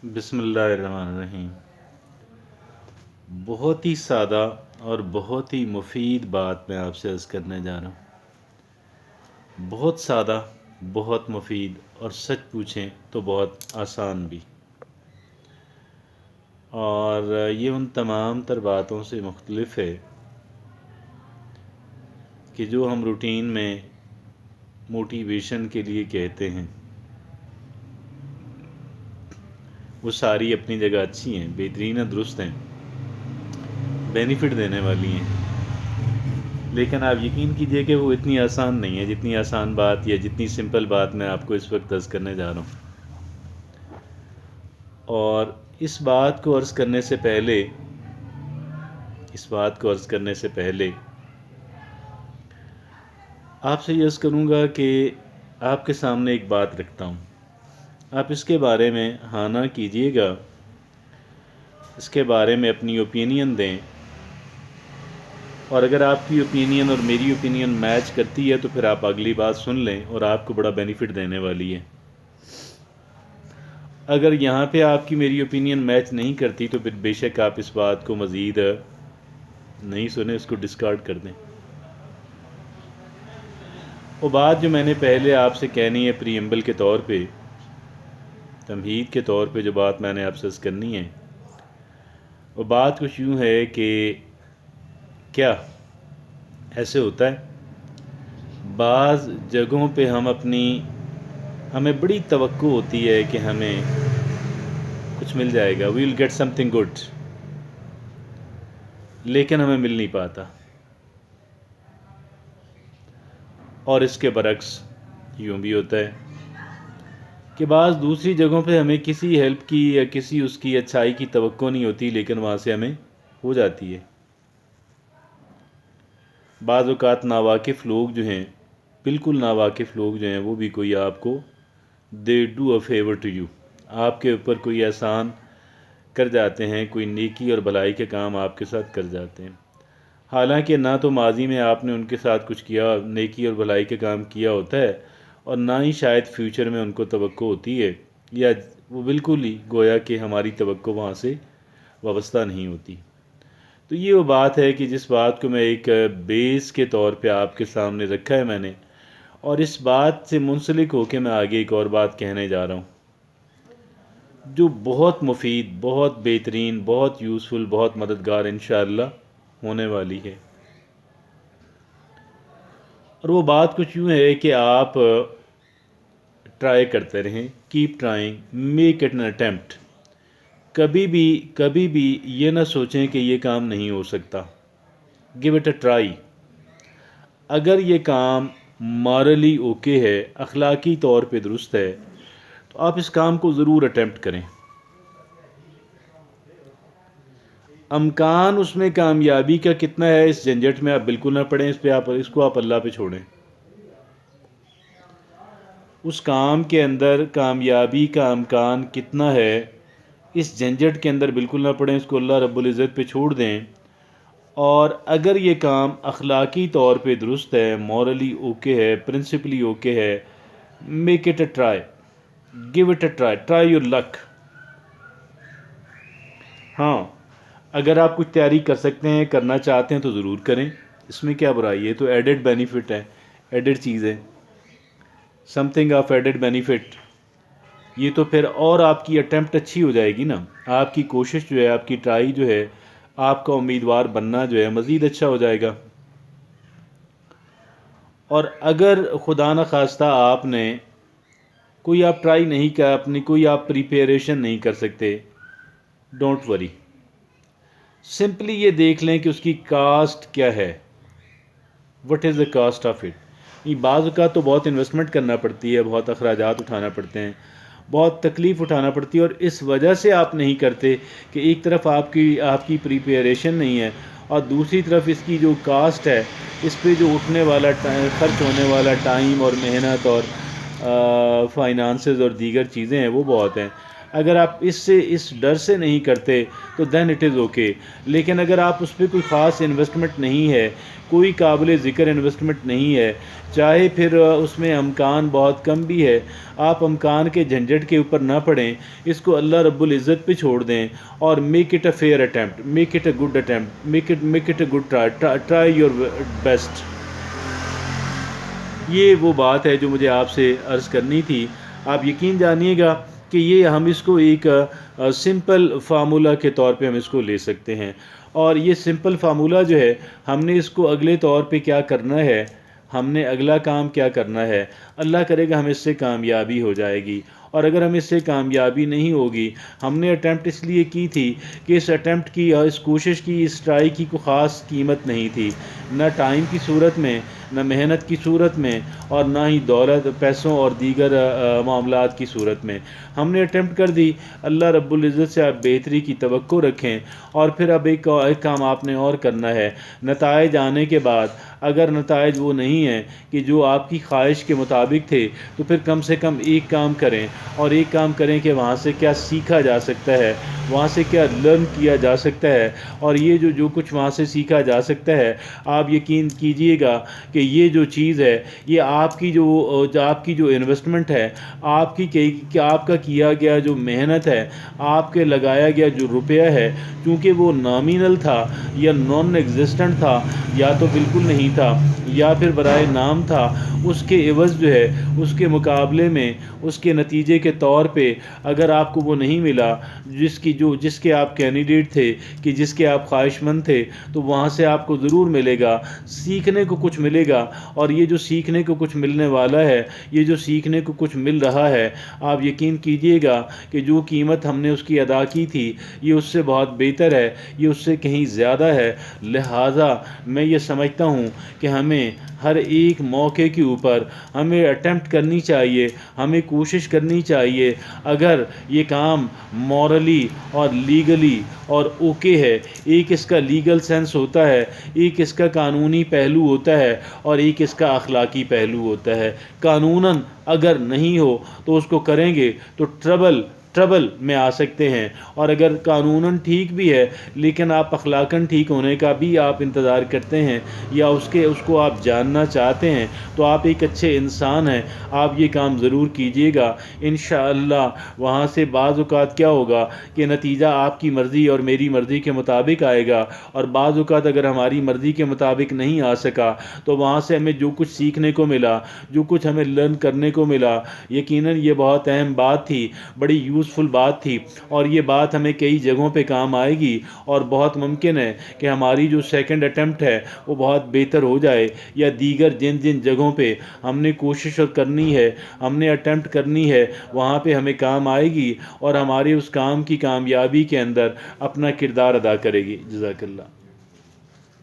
بسم اللہ الرحمن الرحیم۔ بہت ہی سادہ اور بہت ہی مفید بات میں آپ سے عرض کرنے جا رہا ہوں۔ بہت سادہ، بہت مفید اور سچ پوچھیں تو بہت آسان بھی، اور یہ ان تمام تر باتوں سے مختلف ہے کہ جو ہم روٹین میں موٹیویشن کے لیے کہتے ہیں۔ وہ ساری اپنی جگہ اچھی ہیں، بہترین ہیں، درست ہیں، بینیفٹ دینے والی ہیں، لیکن آپ یقین کیجئے کہ وہ اتنی آسان نہیں ہے جتنی آسان بات یا جتنی سمپل بات میں آپ کو اس وقت عرض کرنے جا رہا ہوں۔ اور اس بات کو عرض کرنے سے پہلے آپ سے یہ عرض کروں گا کہ آپ کے سامنے ایک بات رکھتا ہوں، آپ اس کے بارے میں ہاں نہ کیجئے گا، اس کے بارے میں اپنی اوپینین دیں، اور اگر آپ کی اوپینین اور میری اوپینین میچ کرتی ہے تو پھر آپ اگلی بات سن لیں اور آپ کو بڑا بینیفٹ دینے والی ہے۔ اگر یہاں پہ آپ کی میری اوپینین میچ نہیں کرتی تو پھر بے شک آپ اس بات کو مزید نہیں سنیں، اس کو ڈسکارڈ کر دیں۔ وہ بات جو میں نے پہلے آپ سے کہنی ہے پریمبل کے طور پہ، تمہید کے طور پہ، جو بات میں نے آپ سے کرنی ہے، وہ بات کچھ یوں ہے کہ کیا ایسے ہوتا ہے بعض جگہوں پہ ہمیں بڑی توقع ہوتی ہے کہ ہمیں کچھ مل جائے گا، we will get something good, لیکن ہمیں مل نہیں پاتا۔ اور اس کے برعکس یوں بھی ہوتا ہے کہ بعض دوسری جگہوں پہ ہمیں کسی ہیلپ کی یا کسی اس کی اچھائی کی توقع نہیں ہوتی، لیکن وہاں سے ہمیں ہو جاتی ہے۔ بعض اوقات ناواقف لوگ جو ہیں، بالکل ناواقف لوگ جو ہیں، وہ بھی کوئی آپ کو دے do a favour to you, آپ کے اوپر کوئی احسان کر جاتے ہیں، کوئی نیکی اور بھلائی کے کام آپ کے ساتھ کر جاتے ہیں، حالانکہ نہ تو ماضی میں آپ نے ان کے ساتھ کچھ کیا، نیکی اور بھلائی کے کام کیا ہوتا ہے، اور نہ ہی شاید فیوچر میں ان کو توقع ہوتی ہے، یا وہ بالکل ہی گویا کہ ہماری توقع وہاں سے وابستہ نہیں ہوتی۔ تو یہ وہ بات ہے کہ جس بات کو میں ایک بیس کے طور پہ آپ کے سامنے رکھا ہے میں نے، اور اس بات سے منسلک ہو کے میں آگے ایک اور بات کہنے جا رہا ہوں جو بہت مفید، بہت بہترین، بہت یوزفل، بہت مددگار انشاءاللہ ہونے والی ہے۔ اور وہ بات کچھ یوں ہے کہ آپ ٹرائی کرتے رہیں، keep trying, make it an attempt. کبھی بھی یہ نہ سوچیں کہ یہ کام نہیں ہو سکتا، گیو اٹ اے ٹرائی۔ اگر یہ کام مارلی اوکے ہے، اخلاقی طور پہ درست ہے، تو آپ اس کام کو ضرور اٹیمپٹ کریں۔ امکان اس میں کامیابی کا کتنا ہے، اس جھنجٹ میں آپ بالکل نہ پڑیں، اس کو آپ اللہ پہ چھوڑیں۔ اس کام کے اندر کامیابی کا امکان کتنا ہے، اس جھنجٹ کے اندر بالکل نہ پڑیں، اس کو اللہ رب العزت پہ چھوڑ دیں۔ اور اگر یہ کام اخلاقی طور پہ درست ہے، مورلی اوکے ہے، پرنسپلی اوکے ہے، make it a try, give it a try, try your luck. ہاں، اگر آپ کچھ تیاری کر سکتے ہیں، کرنا چاہتے ہیں تو ضرور کریں، اس میں کیا برائی ہے، تو ایڈڈ بینیفٹ ہے، ایڈڈ چیز ہے، some thing of added benefit. یہ تو پھر اور آپ کی اٹیمپٹ اچھی ہو جائے گی نا، آپ کی کوشش جو ہے، آپ کی ٹرائی جو ہے، آپ کا امیدوار بننا جو ہے مزید اچھا ہو جائے گا۔ اور اگر خدا نخواستہ آپ نے کوئی آپ ٹرائی نہیں کیا، اپنی کوئی آپ پریپیریشن نہیں کر سکتے، ڈونٹ وری، سمپلی یہ دیکھ لیں کہ اس کی کاسٹ کیا ہے، what is the cost of it. بعض اوقات تو بہت انویسٹمنٹ کرنا پڑتی ہے، بہت اخراجات اٹھانا پڑتے ہیں، بہت تکلیف اٹھانا پڑتی ہے، اور اس وجہ سے آپ نہیں کرتے کہ ایک طرف آپ کی پریپیریشن نہیں ہے، اور دوسری طرف اس کی جو کاسٹ ہے، اس پہ جو اٹھنے والا خرچ ہونے والا ٹائم اور محنت اور فائنانسز اور دیگر چیزیں ہیں وہ بہت ہیں۔ اگر آپ اس ڈر سے نہیں کرتے تو دین اٹ از اوکے. لیکن اگر آپ اس پہ کوئی خاص انویسٹمنٹ نہیں ہے، کوئی قابل ذکر انویسٹمنٹ نہیں ہے، چاہے پھر اس میں امکان بہت کم بھی ہے، آپ امکان کے جھنجھٹ کے اوپر نہ پڑیں، اس کو اللہ رب العزت پہ چھوڑ دیں اور make it a fair attempt, make it a good attempt, make it a good try your best. یہ وہ بات ہے جو مجھے آپ سے عرض کرنی تھی. آپ یقین جانیے گا کہ یہ ہم اس کو ایک سمپل فارمولہ کے طور پہ ہم اس کو لے سکتے ہیں، اور یہ سمپل فارمولہ جو ہے ہم نے اس کو اگلے طور پہ کیا کرنا ہے، ہم نے اگلا کام کیا کرنا ہے، اللہ کرے گا ہم اس سے کامیابی ہو جائے گی. اور اگر ہم اس سے کامیابی نہیں ہوگی، ہم نے اٹیمپٹ اس لیے کی تھی کہ اس اٹیمپٹ کی، اس کوشش کی، اس ٹرائی کی کوئی خاص قیمت نہیں تھی، نہ ٹائم کی صورت میں، نہ محنت کی صورت میں، اور نہ ہی دولت، پیسوں اور دیگر معاملات کی صورت میں. ہم نے اٹیمپٹ کر دی. اللہ رب العزت سے آپ بہتری کی توقع رکھیں، اور پھر اب ایک کام آپ نے اور کرنا ہے. نتائج آنے کے بعد اگر نتائج وہ نہیں ہیں کہ جو آپ کی خواہش کے مطابق تھے، تو پھر کم سے کم ایک کام کریں، اور ایک کام کریں کہ وہاں سے کیا سیکھا جا سکتا ہے، وہاں سے کیا لرن کیا جا سکتا ہے. اور یہ جو کچھ وہاں سے سیکھا جا سکتا ہے، آپ یقین کیجئے گا کہ یہ جو چیز ہے، یہ آپ کی جو انویسٹمنٹ ہے، آپ کا کیا گیا جو محنت ہے، آپ کے لگایا گیا جو روپیہ ہے، چونکہ وہ نامینل تھا یا نان ایگزسٹنٹ تھا، یا تو بالکل نہیں تھا، یا پھر برائے نام تھا، اس کے عوض جو ہے، اس کے مقابلے میں، اس کے نتیجے کے طور پہ اگر آپ کو وہ نہیں ملا جس کے آپ کینڈیڈیٹ تھے، کہ جس کے آپ خواہش مند تھے، تو وہاں سے آپ کو ضرور ملے گا، سیکھنے کو کچھ ملے گا. اور یہ جو سیکھنے کو کچھ ملنے والا ہے، یہ جو سیکھنے کو کچھ مل رہا ہے، آپ یقین کیجئے گا کہ جو قیمت ہم نے اس کی ادا کی تھی، یہ اس سے بہت بہتر ہے، یہ اس سے کہیں زیادہ ہے. لہٰذا میں یہ سمجھتا ہوں کہ ہمیں ہر ایک موقع کے اوپر ہمیں اٹیمپٹ کرنی چاہیے، ہمیں کوشش کرنی چاہیے. اگر یہ کام مورلی اور لیگلی اور اوکے ہے، ایک اس کا لیگل سینس ہوتا ہے، ایک اس کا قانونی پہلو ہوتا ہے، اور ایک اس کا اخلاقی پہلو ہوتا ہے. قانوناً اگر نہیں ہو تو اس کو کریں گے تو ٹربل میں آ سکتے ہیں، اور اگر قانوناً ٹھیک بھی ہے لیکن آپ اخلاقاً ٹھیک ہونے کا بھی آپ انتظار کرتے ہیں، یا اس کو آپ جاننا چاہتے ہیں، تو آپ ایک اچھے انسان ہیں. آپ یہ کام ضرور کیجئے گا، انشاءاللہ. وہاں سے بعض اوقات کیا ہوگا کہ نتیجہ آپ کی مرضی اور میری مرضی کے مطابق آئے گا، اور بعض اوقات اگر ہماری مرضی کے مطابق نہیں آ سکا، تو وہاں سے ہمیں جو کچھ سیکھنے کو ملا، جو کچھ ہمیں لرن کرنے کو ملا، یقیناً یہ بہت اہم بات تھی، بڑی یوزفل بات تھی، اور یہ بات ہمیں کئی جگہوں پہ کام آئے گی. اور بہت ممکن ہے کہ ہماری جو سیکنڈ اٹیمپٹ ہے وہ بہت بہتر ہو جائے، یا دیگر جن جگہوں پہ ہم نے کوشش کرنی ہے، ہم نے اٹیمپٹ کرنی ہے، وہاں پہ ہمیں کام آئے گی، اور ہمارے اس کام کی کامیابی کے اندر اپنا کردار ادا کرے گی. جزاک اللہ.